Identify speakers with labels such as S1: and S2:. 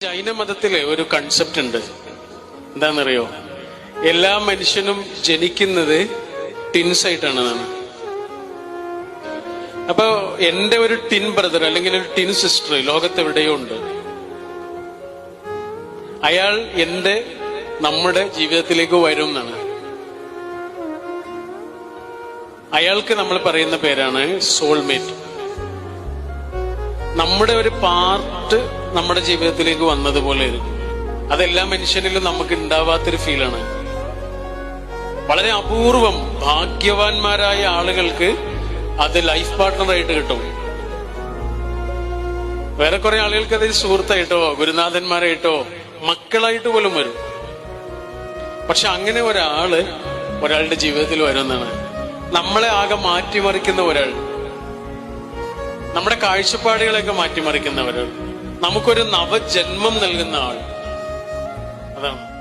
S1: ജൈനമതത്തിലെ ഒരു കൺസെപ്റ്റ് ഉണ്ട്. എന്താണെന്നറിയോ? എല്ലാ മനുഷ്യനും ജനിക്കുന്നത് ടിൻസ് ആയിട്ടാണ്. അപ്പൊ എന്റെ ഒരു ടിൻ ബ്രദർ അല്ലെങ്കിൽ ഒരു ടിൻ സിസ്റ്റർ ലോകത്ത് എവിടെയോ ഉണ്ട്. അയാൾ നമ്മുടെ ജീവിതത്തിലേക്ക് വരും എന്നാണ്. അയാൾക്ക് നമ്മൾ പറയുന്ന പേരാണ് സോൾമേറ്റ്. നമ്മുടെ ഒരു പാർട്ട് നമ്മുടെ ജീവിതത്തിലേക്ക് വന്നതുപോലെ ഇരിക്കും. അതെല്ലാ മനുഷ്യനിലും നമുക്ക് ഉണ്ടാവാത്തൊരു ഫീലാണ്. വളരെ അപൂർവം ഭാഗ്യവാന്മാരായ ആളുകൾക്ക് അത് ലൈഫ് പാർട്ട്ണറായിട്ട് കിട്ടും. വേറെ കുറെ ആളുകൾക്ക് അത് സുഹൃത്തായിട്ടോ ഗുരുനാഥന്മാരായിട്ടോ മക്കളായിട്ട് പോലും വരും. പക്ഷെ അങ്ങനെ ഒരാളുടെ ജീവിതത്തിൽ വരുമെന്നാണ്. നമ്മളെ ആകെ മാറ്റിമറിക്കുന്ന ഒരാൾ, നമ്മുടെ കാഴ്ചപ്പാടുകളെയൊക്കെ മാറ്റിമറിക്കുന്ന ഒരാൾ, നമുക്കൊരു നവജന്മം നൽകുന്ന ആൾ. അതാണ്.